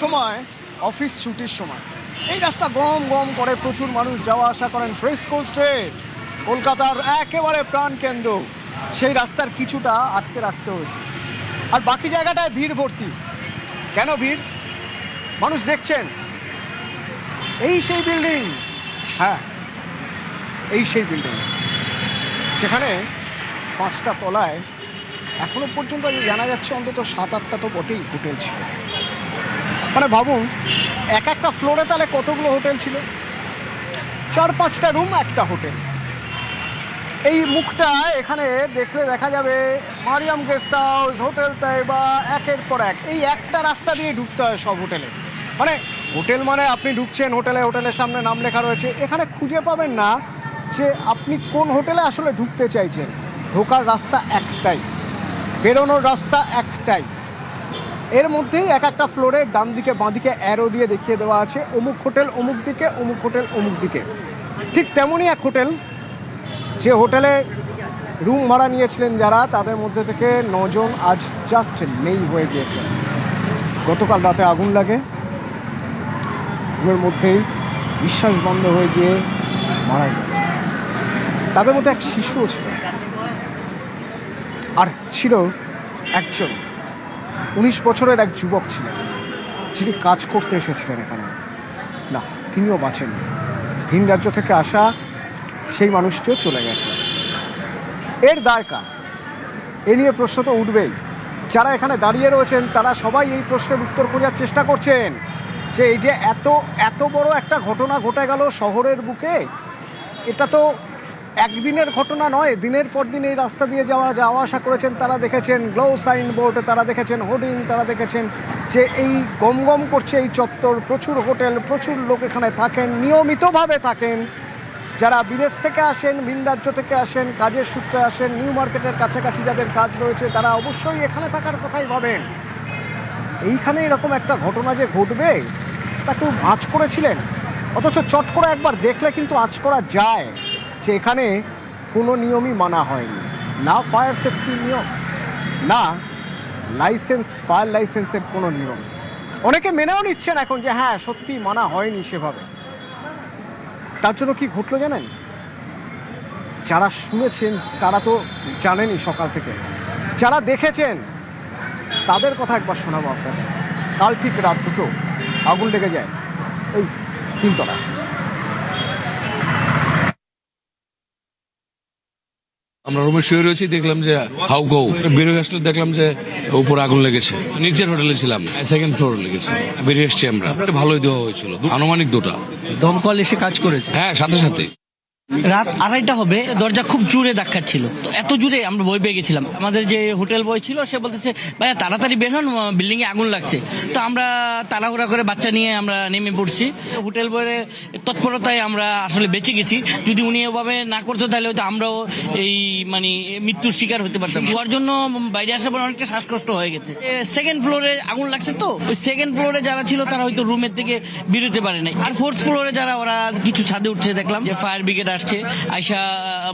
সময় অফিস ছুটির সময় এই রাস্তা গম গম করে প্রচুর মানুষ যাওয়া আসা করেন। ফ্রেস্কো স্ট্রিট কলকাতার একেবারে প্রাণকেন্দ্র, সেই রাস্তার কিছুটা আটকে রাখতে হয়েছে, আর বাকি জায়গাটায় ভিড় ভর্তি। কেন ভিড়? মানুষ দেখছেন এই সেই বিল্ডিং, হ্যাঁ এই সেই বিল্ডিং যেখানে 5টা তলায় এখনো পর্যন্ত জানা যাচ্ছে অন্তত 7-8টা তো বটেই হোটেল ছিল। মানে ভাবুন এক একটা ফ্লোরে তাহলে কতগুলো হোটেল ছিল, 4-5টা রুম একটা হোটেল। এই মুখটা এখানে দেখলে দেখা যাবে Mariam guest house, hotel Taiba, একের পর এক এই একটা রাস্তা দিয়ে ঢুকতে হয় সব হোটেলে। মানে হোটেল মানে আপনি ঢুকছেন হোটেলে, হোটেলের সামনে নাম লেখা রয়েছে, এখানে খুঁজে পাবেন না যে আপনি কোন হোটেলে আসলে ঢুকতে চাইছেন। ঢোকার রাস্তা একটাই, বেরোনোর রাস্তা একটাই। এর মধ্যেই এক একটা ফ্লোরে ডান দিকে বাঁ দিকে অ্যারো দিয়ে দেখিয়ে দেওয়া আছে অমুক হোটেল অমুক দিকে, অমুক হোটেল অমুক দিকে। ঠিক তেমনই এক হোটেল, যে হোটেলে রুম ভাড়া নিয়েছিলেন যারা, তাদের মধ্যে থেকে 9 জন আজ জাস্ট নেই হয়ে গিয়েছে। গতকাল রাতে আগুন লাগে, রুমের মধ্যেই নিঃশ্বাস বন্ধ হয়ে গিয়ে মারা গেল। তাদের মধ্যে এক শিশুও ছিল, আর ছিল একজন 19 বছরের এক যুবক ছিলেন, যিনি কাজ করতে এসেছিলেন এখানে। না, তিনিও বাঁচেন। ভিন রাজ্য থেকে আসা সেই মানুষটিও চলে গেছে। এর দায় কার? এ নিয়ে প্রশ্ন তো উঠবেই। যারা এখানে দাঁড়িয়ে রয়েছেন তারা সবাই এই প্রশ্নের উত্তর খোঁজার চেষ্টা করছেন যে এই যে এত বড় একটা ঘটনা ঘটে গেল শহরের বুকে, এটা তো একদিনের ঘটনা নয়। দিনের পর দিন এই রাস্তা দিয়ে যাওয়া আসা করেছেন, তারা দেখেছেন গ্লো সাইনবোর্ড, তারা দেখেছেন হোর্ডিং, তারা দেখেছেন যে এই গম গম করছে এই চত্বর, প্রচুর হোটেল, প্রচুর লোক এখানে থাকেন, নিয়মিতভাবে থাকেন। যারা বিদেশ থেকে আসেন, ভিন রাজ্য থেকে আসেন, কাজের সূত্রে আসেন, নিউ মার্কেটের কাছাকাছি যাদের কাজ রয়েছে, তারা অবশ্যই এখানে থাকার কথাই ভাবেন। এইখানে এরকম একটা ঘটনা যে ঘটবে তা কেউ আঁচ করেছিলেন? অথচ চট করে একবার দেখলে কিন্তু আঁচ করা যায় যে এখানে কোনো নিয়মই মানা হয়নি। না ফায়ার সেফটি নিয়ম, না লাইসেন্স, ফায়ার লাইসেন্সের কোনো নিয়ম। অনেকে মেনেও নিচ্ছেন এখন যে হ্যাঁ সত্যি মানা হয়নি সেভাবে। তার জন্য কি ঘটলো জানেন? যারা শুনেছেন তারা তো জানেনই সকাল থেকে, যারা দেখেছেন তাদের কথা একবার শোনাবো আপনাদের। কাল ঠিক রাত 2টো আগুন লেগে যায় ওই 3 তলায়। আমরা রুমে শুয়ে রয়েছি, দেখলাম যে হাউকাউ বেরিয়ে আসলে দেখলাম যে উপরে আগুন লেগেছে। নিচের হোটেলে ছিলাম, 2nd ফ্লোরে লেগেছে। বেরিয়ে এসছি আমরা, ভালোই দেওয়া হয়েছিল, আনুমানিক 2টা। দমকল এসে কাজ করেছে? হ্যাঁ, সাথে সাথে। রাত 2:30 হবে, দরজা খুব জোরে ধাক্কাচ্ছিল, তো এত জোরে আমরা ভয় পেয়ে গেছিলাম। আমাদের যে হোটেল বয় ছিল সে বলতেছে ভাইয়া তাড়াতাড়ি বের হন, বিল্ডিং এ আগুন লাগছে। তো আমরা তাড়াহুড়া করে বাচ্চা নিয়ে আমরা নেমে পড়ছি। হোটেল বয়ের তৎপরতায় আমরা আসলে বেঁচে গেছি। যদি উনি এভাবে না করতো তাহলে হয়তো আমরাও এই মানে মৃত্যুর শিকার হতে পারতাম। হওয়ার জন্য বাইরে আসার পর অনেকটা শ্বাসকষ্ট হয়ে গেছে। 2nd ফ্লোরে আগুন লাগছে, তো ওই 2nd ফ্লোরে যারা ছিল তারা হয়তো রুমের থেকে বেরোতে পারে নাই। আর 4th ফ্লোরে যারা, ওরা কিছু ছাদে উঠছে, দেখলাম যে ফায়ার ব্রিগেড আসছে, আয়শা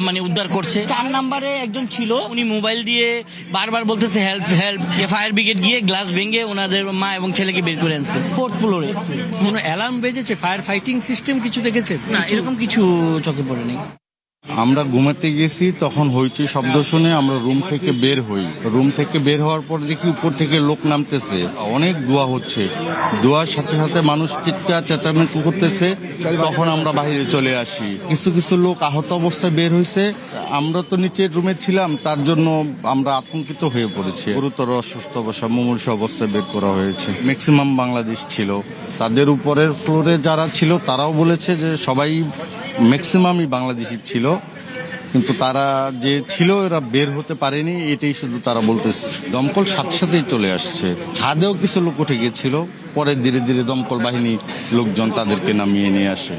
মানে উদ্ধার করছে। 4 নম্বরে একজন ছিল, উনি মোবাইল দিয়ে বারবার বলতেছে হেল্প হেল্প। ফায়ার ব্রিগেড গিয়ে গ্লাস ভেঙে ওনাদের মা এবং ছেলেকে বের করে আনছে। 4th ফ্লোরে কোনো অ্যালার্ম বেজেছে? ফায়ার ফাইটিং সিস্টেম কিছু দেখেছে? না, এরকম কিছু চোখে পড়ে নেই। আমরা ঘুমাতে গেছি, তখন হইচই শব্দ শুনে আমরা রুম থেকে বের হই। রুম থেকে বের হওয়ার পর দেখি উপর থেকে লোক নামতেছে, অনেক ধোঁয়া হচ্ছে। ধোঁয়ার সাথে সাথে মানুষ চিৎকার চেঁচামেচি করতেছে, তখন আমরা বাইরে চলে আসি। কিছু কিছু লোক আহত অবস্থায় বের হয়েছে। আমরা তো নিচের রুমে ছিলাম, তার জন্য আমরা আতঙ্কিত হয়ে পড়েছি। গুরুতর অসুস্থ অবস্থা, মুমূর্ষু অবস্থায় বের করা হয়েছে। ম্যাক্সিমাম বাংলাদেশ ছিল। তাদের উপরের ফ্লোরে যারা ছিল তারাও বলেছে যে সবাই ম্যাক্সিমামই বাংলাদেশি ছিল, কিন্তু তারা যে ছিল এরা বের হতে পারেনি, এটাই শুধু তারা বলতেছে। দমকল সাথে সাথেই চলে আসছে। ছাদেও কিছু লোক উঠে গিয়েছিল, পরে ধীরে ধীরে দমকল বাহিনী লোকজন তাদেরকে নামিয়ে নিয়ে আসে।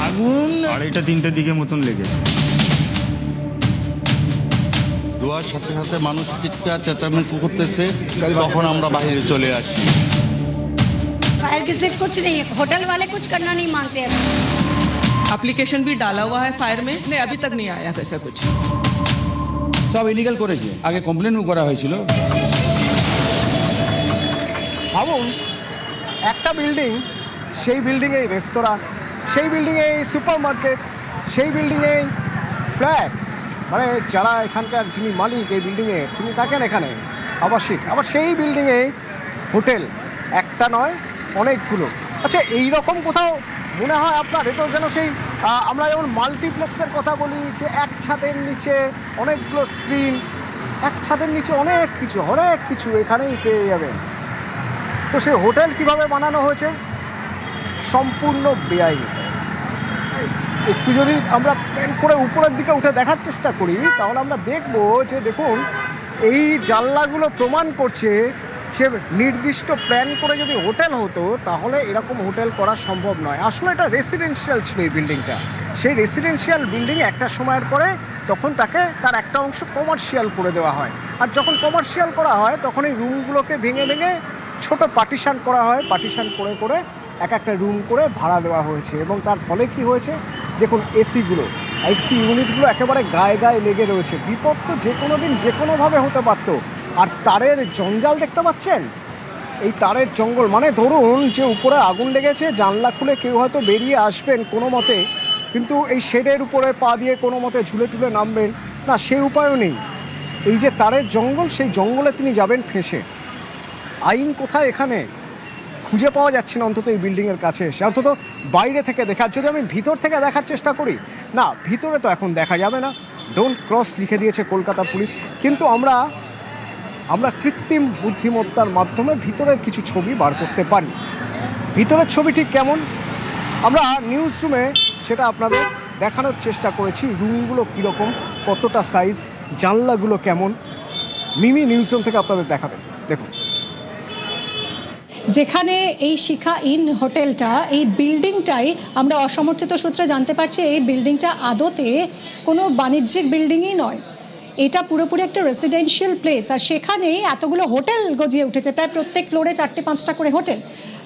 আগুন 2:30-3টার দিকে মতন লেগেছে। ধোঁয়ার সাথে সাথে মানুষ চিৎকার চেঁচামেচি করতেছে, তখন আমরা বাইরে চলে আসি। फायर की सिर्फ कुछ नहीं है, होटल वाले कुछ करना नहीं मांगते हैं। एप्लीकेशन भी डाला हुआ है फायर में, नहीं अभी तक नहीं आया वैसा कुछ। সব ইলিগাল করেছে, আগে কমপ্লেনও করা হয়েছিল। ভাবুন একটা বিল্ডিং, সেই বিল্ডিংয়ে রেস্তোরাঁ, সেই বিল্ডিংয়ে সুপার মার্কেট, সেই বিল্ডিংয়ে ফ্ল্যাট, মানে যারা এখানকার যিনি মালিক এই বিল্ডিংয়ে তিনি থাকেন এখানে আবাসিক, আবার সেই বিল্ডিংয়ে হোটেল, একটা নয় অনেকগুলো। আচ্ছা এই রকম কোথাও মনে হয় আপনার? এ তো যেন সেই আমরা যেমন মাল্টিপ্লেক্সের কথা বলি যে এক ছাদের নিচে অনেকগুলো স্ক্রিন, এক ছাদের নিচে অনেক কিছু এখানেই পেয়ে যাবেন। তো সেই হোটেল কিভাবে বানানো হয়েছে? সম্পূর্ণ বেআইনি। একটু যদি আমরা প্ল্যান করে উপরের দিকে উঠে দেখার চেষ্টা করি তাহলে আমরা দেখব যে দেখুন এই জানলাগুলো প্রমাণ করছে যে নির্দিষ্ট প্ল্যান করে যদি হোটেল হতো তাহলে এরকম হোটেল করা সম্ভব নয়। আসলে এটা রেসিডেন্সিয়াল ছিল এই বিল্ডিংটা। সেই রেসিডেন্সিয়াল বিল্ডিং একটা সময়ের পরে তখন তাকে তার একটা অংশ কমার্শিয়াল করে দেওয়া হয়, আর যখন কমার্শিয়াল করা হয় তখন এই রুমগুলোকে ভেঙে ছোট পার্টিশন করা হয়, পার্টিশন করে এক একটা রুম করে ভাড়া দেওয়া হয়েছে। এবং তার ফলে কি হয়েছে দেখুন, এসি ইউনিটগুলো একেবারে গায়ে লেগে রয়েছে। বিপদ তো যে কোনো দিন যে কোনোভাবে হতে পারতো। আর তারের জঞ্জাল দেখতে পাচ্ছেন, এই তারের জঙ্গল, মানে ধরুন যে উপরে আগুন লেগেছে, জানলা খুলে কেউ হয়তো বেরিয়ে আসবেন কোনো মতে, কিন্তু এই শেডের উপরে পা দিয়ে কোনো মতে ঝুলে টুলে নামবেন না, সেই উপায়ও নেই। এই যে তারের জঙ্গল, সেই জঙ্গলে তিনি যাবেন ফেঁসে। আইন কোথায় এখানে খুঁজে পাওয়া যাচ্ছে না অন্তত এই বিল্ডিংয়ের কাছে এসে, অন্তত বাইরে থেকে দেখার। যদি আমি ভিতর থেকে দেখার চেষ্টা করি, না ভিতরে তো এখন দেখা যাবে না, ডোন্ট ক্রস লিখে দিয়েছে কলকাতা পুলিশ। কিন্তু আমরা কৃত্রিম বুদ্ধিমত্তার মাধ্যমে ভিতরের কিছু ছবি বার করতে পারি। ভিতরের ছবি ঠিক কেমন আমরা নিউজ রুমে সেটা আপনাদের দেখানোর চেষ্টা করেছি। রুমগুলো কীরকম, কতটা সাইজ, জানলাগুলো কেমন, মিমি নিউজ রুম থেকে আপনাদের দেখাবেন। দেখুন, যেখানে এই শিখা ইন হোটেলটা, এই বিল্ডিংটাই আমরা অসমর্থিত সূত্রে জানতে পারছি এই বিল্ডিংটা আদতে কোনো বাণিজ্যিক বিল্ডিংই নয়, এটা পুরোপুরি একটা রেসিডেন্সিয়াল প্লেস। আর সেখানে এতগুলো হোটেল গজিয়ে উঠেছে, প্রায় প্রত্যেক ফ্লোরে 4-5টা করে হোটেল।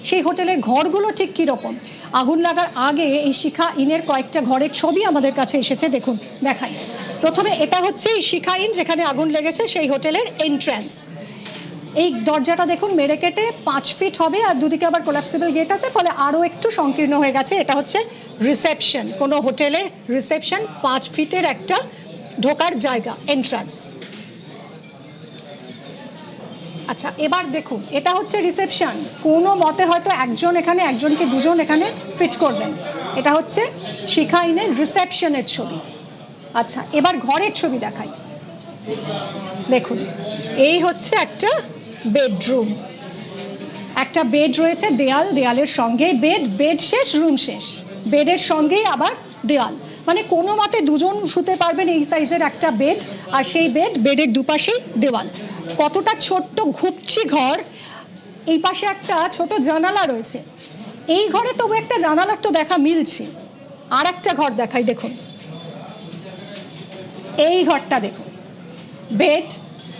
সেই হোটেলের ঘরগুলো ঠিক কীরকম, আগুন লাগার আগে এই শিখা ইনের কয়েকটা ঘরের ছবি আমাদের কাছে এসেছে, দেখুন দেখাই। প্রথমে এটা হচ্ছে এই শিখা ইন যেখানে আগুন লেগেছে সেই হোটেলের এন্ট্রান্স। এই দরজাটা দেখুন মেরে কেটে 5 ফিট হবে, আর দুদিকে আবার কোলাপসিবল গেট আছে, ফলে আরও একটু সংকীর্ণ হয়ে গেছে। এটা হচ্ছে রিসেপশন, কোনো হোটেলের রিসেপশন, 5 ফিটের একটা ঢোকার জায়গা, এন্ট্রান্স। আচ্ছা এবার দেখুন, এটা হচ্ছে রিসেপশন। কোনো মতে হয়তো একজন এখানে, একজন কি দুজন এখানে ফিট করবেন। এটা হচ্ছে শিখা ইনের রিসেপশনের ছবি। আচ্ছা এবার ঘরের ছবি দেখাই। দেখুন এই হচ্ছে একটা বেডরুম, একটা বেড রয়েছে, দেয়ালের সঙ্গে বেড শেষ, রুম শেষ, বেডের সঙ্গেই আবার দেয়াল, মানে কোনো মতে দুজন শুতে পারবেন এই সাইজের একটা বেড, আর সেই বেডের দুপাশেই দেওয়াল। কতটা ছোট্ট ঘুপচি ঘর, এই পাশে একটা ছোট জানালা রয়েছে। এই ঘরে তবু একটা জানালার তো দেখা মিলছে। আর একটা ঘর দেখাই, দেখুন এই ঘরটা দেখুন, বেড,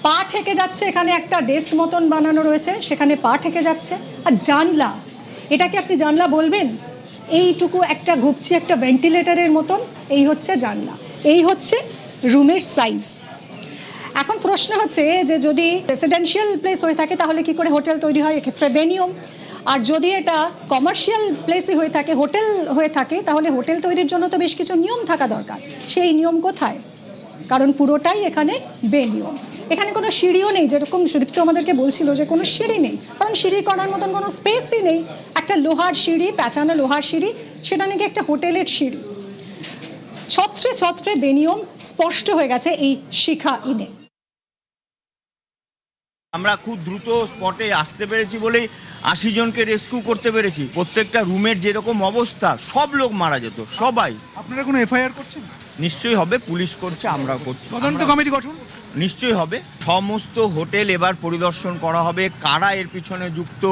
পা ঠেকে যাচ্ছে, এখানে একটা ডেস্ক মতন বানানো রয়েছে, সেখানে পা ঠেকে যাচ্ছে। আর জানলা, এটাকে আপনি জানলা বলবেন? এইটুকু একটা ঘুপছি, একটা ভেন্টিলেটরের মতন, এই হচ্ছে জানলা, এই হচ্ছে রুমের সাইজ। এখন প্রশ্ন হচ্ছে যে যদি রেসিডেন্সিয়াল প্লেস হয়ে থাকে তাহলে কি করে হোটেল তৈরি হয়? এক্ষেত্রে বেনিয়ম। আর যদি এটা কমার্শিয়াল প্লেসই হয়ে থাকে, হোটেল হয়ে থাকে, তাহলে হোটেল তৈরির জন্য তো বেশ কিছু নিয়ম থাকা দরকার। সেই নিয়ম কোথায়? কারণ পুরোটাই এখানে বেনিয়ম। এখানে কোনো সিঁড়িও নেই, যেরকম সুদীপ্ত আমাদেরকে বলছিল যে কোনো সিঁড়ি নেই, কারণ সিঁড়ি করার মতন কোনো স্পেসই নেই। একটা লোহার সিঁড়ি, প্যাঁচানো লোহার সিঁড়ি, সেটা নাকি একটা হোটেলের সিঁড়ি। ছত্রে বেনিয়ম স্পষ্ট হয়ে গেছে এই শিখা ইনে। আমরা খুব দ্রুত স্পটে আসতে পেরেছি বলেই 80 জনকে রেস্কিউ করতে পেরেছি। প্রত্যেকটা রুমের যেরকম অবস্থা, সব লোক মারা যেত, সবাই। আপনারা কোনো এফআইআর করছেন? নিশ্চয়ই হবে, পুলিশ করছে, আমরা করছি। তদন্ত কমিটি গঠন নিশ্চয়ই হবে। সমস্ত হোটেল এবার পরিদর্শন করা হবে, কারা এর পিছনে যুক্ত,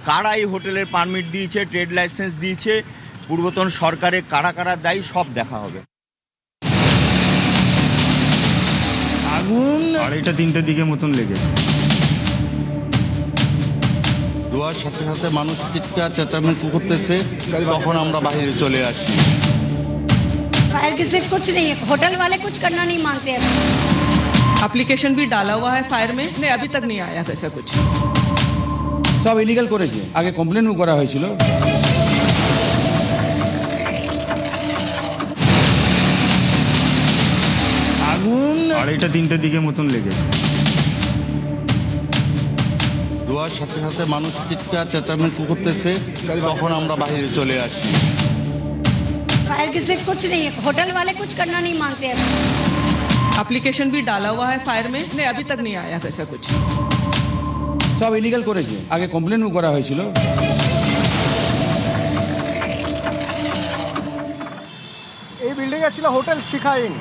কারা এই হোটেলের পারমিট দিয়েছে, ট্রেড লাইসেন্স দিয়েছে, পূর্বতন সরকারের কারা কারা দায়ী, সব দেখা হবে। আগুন 2:30-3টের দিকে মতন লেগেছে। ধোঁয়ার সাথে সাথে মানুষ চিৎকার চেঁচামেচি করতেছে, তখন আমরা বাইরে চলে আসি। फायर की सिर्फ कुछ नहीं है, होटल वाले कुछ करना नहीं मांगते हैं। एप्लीकेशन भी डाला हुआ है फायर में, नहीं अभी तक नहीं आया वैसा कुछ। সব ইলিগাল করেছে, আগে কমপ্লেনও করা হয়েছিল। আগুন 2:30-3টের দিকে মতন লেগেছে। ধোঁয়ার সাথে সাথে মানুষ চিৎকার চেঁচামেচি করতেছে, তখন আমরা বাইরে চলে আসি। फायर की सिर्फ कुछ नहीं है, होटल वाले कुछ करना नहीं मांगते हैं। एप्लीकेशन भी डाला हुआ है फायर में, नहीं अभी तक नहीं आया वैसा कुछ। সব ইলিগাল করেছে, আগে কমপ্লেনও করা হয়েছিল। এই বিল্ডিংয়ে ছিল হোটেল শিখাইন।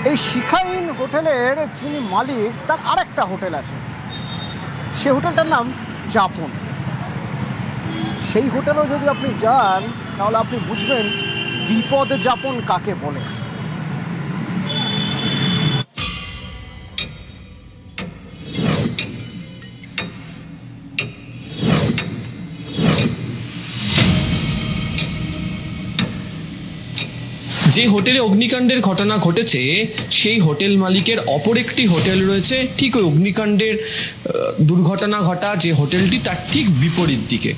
এই শিখাইন হোটেলের যিনি মালিক, তার আরেকটা হোটেল আছে, সেই হোটেলটার নাম যাপন। সেই হোটেলেও যদি আপনি যান তাহলে আপনি বুঝবেন বিপদ যাপন কাকে বলে। যে হোটেলে অগ্নিকাণ্ডের ঘটনা ঘটেছে সেই হোটেল মালিকের অপর একটি হোটেল রয়েছে ঠিক ওই অগ্নিকাণ্ডের দুর্ঘটনা ঘটা যে হোটেলটি তার ঠিক বিপরীত দিকে।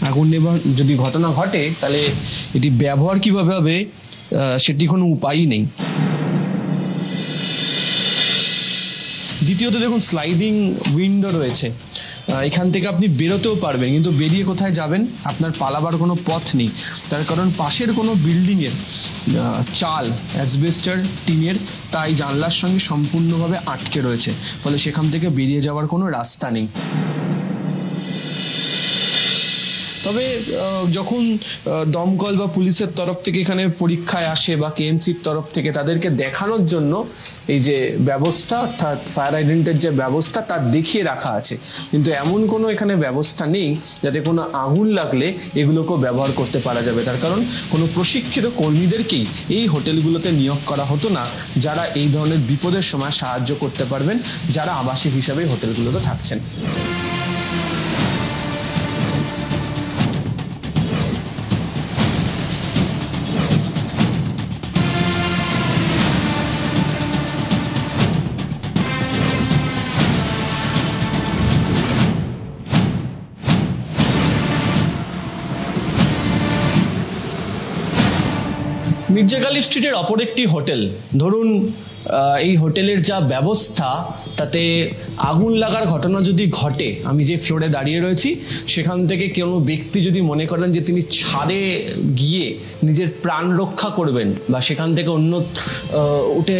আগুন নেবার যদি ঘটনা ঘটে তাহলে এটি ব্যবহার কিভাবে হবে সেটি কোনো উপায়ই নেই। দ্বিতীয়ত দেখুন স্লাইডিং উইন্ডো রয়েছে, এখান থেকে আপনি বেরোতেও পারবেন, কিন্তু বেরিয়ে কোথায় যাবেন আপনার পালাবার কোনো পথ নেই। তার কারণ পাশের কোনো বিল্ডিংয়ের চাল অ্যাসবেস্টার টিনের তাই জানলার সঙ্গে সম্পূর্ণভাবে আটকে রয়েছে, ফলে সেখান থেকে বেরিয়ে যাওয়ার কোনো রাস্তা নেই। তবে যখন দমকল বা পুলিশের তরফ থেকে এখানে পরীক্ষায় আসে বা কেএমসির তরফ থেকে তাদেরকে দেখানোর জন্য এই যে ব্যবস্থা অর্থাৎ ফায়ার হাইড্রেন্টের যে ব্যবস্থা তা দেখিয়ে রাখা আছে, কিন্তু এমন কোনো এখানে ব্যবস্থা নেই যাতে কোনো আগুন লাগলে এগুলোকেও ব্যবহার করতে পারা যাবে। তার কারণ কোনো প্রশিক্ষিত কর্মীদেরকেই এই হোটেলগুলোতে নিয়োগ করা হতো না যারা এই ধরনের বিপদের সময় সাহায্য করতে পারবেন যারা আবাসিক হিসাবে হোটেলগুলোতে থাকছেন। মির্জা গালিব স্ট্রিটের অপর একটি হোটেল, ধরুন এই হোটেলের যা ব্যবস্থা তাতে আগুন লাগার ঘটনা যদি ঘটে, আমি যে ফ্লোরে দাঁড়িয়ে রয়েছি সেখান থেকে কোনো ব্যক্তি যদি মনে করেন যে তিনি ছাদে গিয়ে নিজের প্রাণ রক্ষা করবেন বা সেখান থেকে অন্য উঠে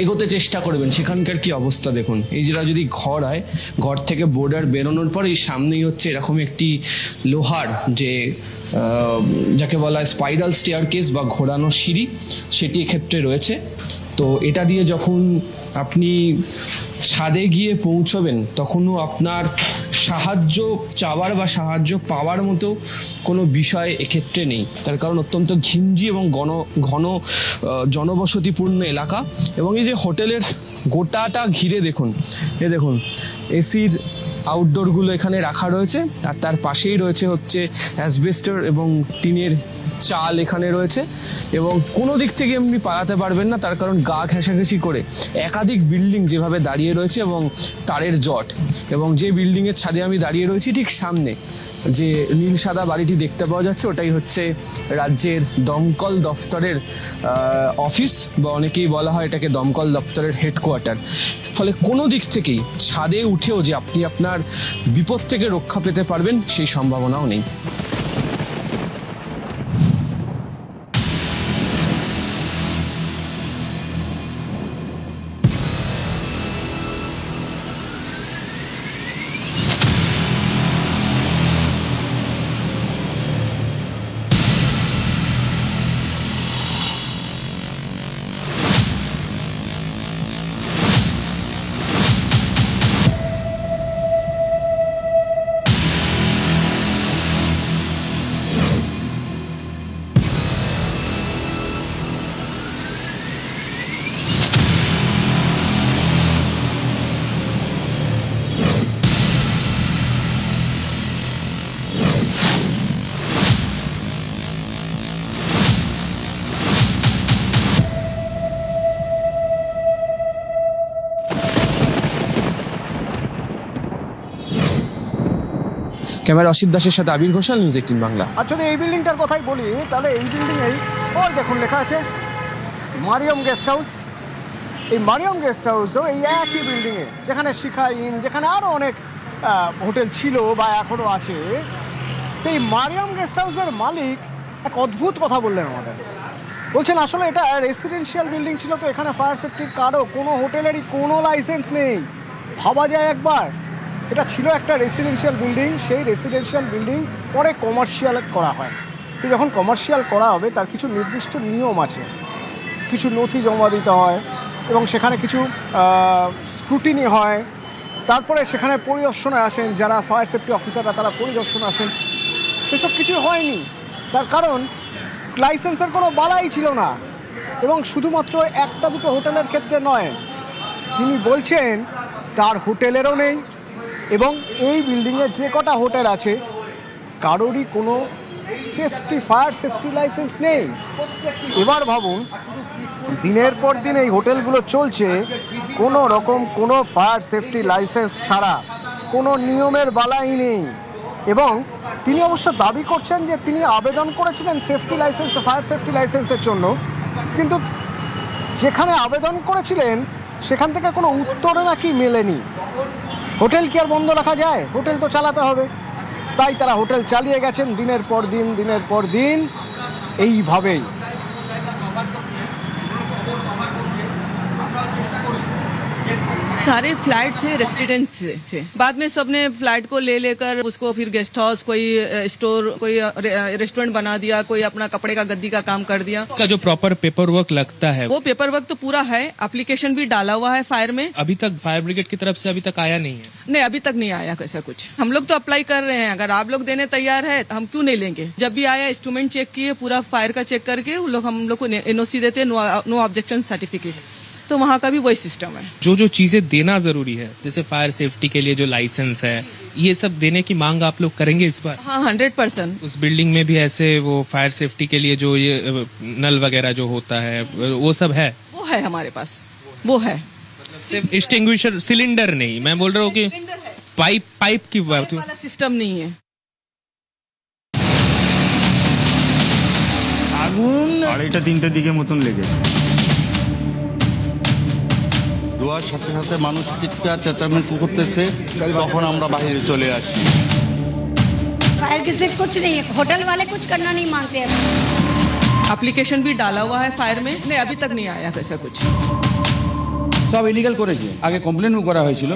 এগোতে চেষ্টা করবেন, সেখানকার কি অবস্থা দেখুন। এই যেটা যদি ঘর হয়, ঘর থেকে বোর্ডার বেরোনোর পর এই সামনেই হচ্ছে এরকম একটি লোহার যে যাকে বলা হয় স্পাইরাল স্টেয়ারকেস বা ঘোরানো সিঁড়ি, সেটি এক্ষেত্রে রয়েছে। তো এটা দিয়ে যখন আপনি ছাদে গিয়ে পৌঁছবেন তখনও আপনার সাহায্য চাওয়ার বা সাহায্য পাওয়ার মতো কোনো বিষয় এক্ষেত্রে নেই। তার কারণ অত্যন্ত ঘিঞ্জি এবং ঘন জনবসতিপূর্ণ এলাকা। এবং এই যে হোটেলের গোটাটা ঘিরে দেখুন, দেখুন এসির আউটডোরগুলো এখানে রাখা রয়েছে, আর তার পাশেই রয়েছে হচ্ছে অ্যাসবেস্টার এবং টিনের চাল এখানে রয়েছে, এবং কোনো দিক থেকে এমনি পালাতে পারবেন না। তার কারণ গা ঘেঁষাঘেঁষি করে একাধিক বিল্ডিং যেভাবে দাঁড়িয়ে রয়েছে এবং তারের জট, এবং যে বিল্ডিংয়ের ছাদে আমি দাঁড়িয়ে রয়েছি ঠিক সামনে যে নীল সাদা বাড়িটি দেখতে পাওয়া যাচ্ছে ওটাই হচ্ছে রাজ্যের দমকল দফতরের অফিস, বা অনেকেই বলা হয় এটাকে দমকল দপ্তরের হেডকোয়ার্টার। ফলে কোনো দিক থেকেই ছাদে উঠেও যে আপনি আপনার বিপদ থেকে রক্ষা পেতে পারবেন সেই সম্ভাবনাও নেই। ক্যামেরা অসিত দাসের সাথে আবির ঘোষাল, নিউজ 18 বাংলা। আর যদি এই বিল্ডিংটার কথাই বলি তাহলে এই বিল্ডিংয়েই ওই দেখুন লেখা আছে মারিয়ম গেস্ট হাউস। এই মারিয়ম গেস্ট হাউসও এই একই বিল্ডিংয়ে, যেখানে শিখা ইন, যেখানে আরও অনেক হোটেল ছিল বা এখনও আছে। তো এই মারিয়ম গেস্ট হাউসের মালিক এক অদ্ভুত কথা বললেন আমাদের। বলছেন আসলে এটা রেসিডেন্সিয়াল বিল্ডিং ছিল, তো এখানে ফায়ার সেফটির কারও কোনো হোটেলেরই কোনো লাইসেন্স নেই। ভাবা যায় একবার, এটা ছিল একটা রেসিডেন্সিয়াল বিল্ডিং, সেই রেসিডেন্সিয়াল বিল্ডিং পরে কমার্শিয়াল করা হয়। তো যখন কমার্শিয়াল করা হবে তার কিছু নির্দিষ্ট নিয়ম আছে, কিছু নথি জমা দিতে হয় এবং সেখানে কিছু স্ক্রুটিনি হয়। তারপরে সেখানে পরিদর্শনে আসেন যারা ফায়ার সেফটি অফিসাররা, তারা পরিদর্শনে আসেন। সেসব কিছু হয়নি, তার কারণ লাইসেন্সের কোনো বালাই ছিল না। এবং শুধুমাত্র একটা দুটো হোটেলের ক্ষেত্রে নয়, তিনি বলছেন তার হোটেলেরও নেই এবং এই বিল্ডিংয়ে যে কটা হোটেল আছে কারোরই কোনো ফায়ার সেফটি লাইসেন্স নেই। এবার ভাবুন, দিনের পর দিন এই হোটেলগুলো চলছে কোনো রকম কোনো ফায়ার সেফটি লাইসেন্স ছাড়া, কোনো নিয়মের বালাই নেই। এবং তিনি অবশ্য দাবি করছেন যে তিনি আবেদন করেছিলেন ফায়ার সেফটি লাইসেন্সের জন্য, কিন্তু যেখানে আবেদন করেছিলেন সেখান থেকে কোনো উত্তর নাকি মেলেনি। হোটেল কি আর বন্ধ রাখা যায়? হোটেল তো চালাতে হবে, তাই তারা হোটেল চালিয়ে গেছেন দিনের পর দিন এইভাবেই। सारे फ्लैट थे, रेसिडेंस थे। बाद में सबने फ्लैट को ले लेकर उसको फिर गेस्ट हाउस, कोई स्टोर, कोई रेस्टोरेंट बना दिया, कोई अपना कपड़े का गद्दी का काम कर दिया। इसका जो प्रॉपर पेपर वर्क लगता है वो पेपर वर्क तो पूरा है, एप्लीकेशन भी डाला हुआ है फायर में। अभी तक फायर ब्रिगेड की तरफ से अभी तक आया नहीं है। नहीं, अभी तक नहीं आया ऐसा कुछ। हम लोग तो अप्लाई कर रहे हैं, अगर आप लोग देने तैयार है तो हम क्यों नहीं लेंगे। जब भी आया इंस्ट्रूमेंट चेक किए, पूरा फायर का चेक करके हम लोग को NOC देते, नो ऑब्जेक्शन सर्टिफिकेट। तो वहाँ का भी वही सिस्टम है। जो चीजें देना जरूरी है, जैसे फायर सेफ्टी के लिए जो लाइसेंस है, ये सब देने की मांग आप लोग करेंगे इस बार? हाँ, 100%। उस बिल्डिंग में भी ऐसे वो फायर सेफ्टी के लिए जो ये नल वगैरह जो होता है वो सब है? वो है हमारे पास, वो है। सिर्फ एक्सटिंग्विशर, सिलेंडर नहीं, मैं बोल रहा हूँ कि पाइप की बात वाला सिस्टम नहीं है। আগুন 2:30-3টার দিকে মতন লেগেছে। ধোঁয়ার সাথে সাথে মানুষ চিৎকার চেঁচামেচি করতেছে, তখন আমরা বাইরে চলে আসি। फायर की सिर्फ कुछ नहीं है, होटल वाले कुछ करना नहीं मांगते हैं। एप्लीकेशन भी डाला हुआ है फायर में। नहीं, अभी तक नहीं आया ऐसा कुछ। সব ইলিগাল করেছে, আগে কমপ্লেনও করা হয়েছিল।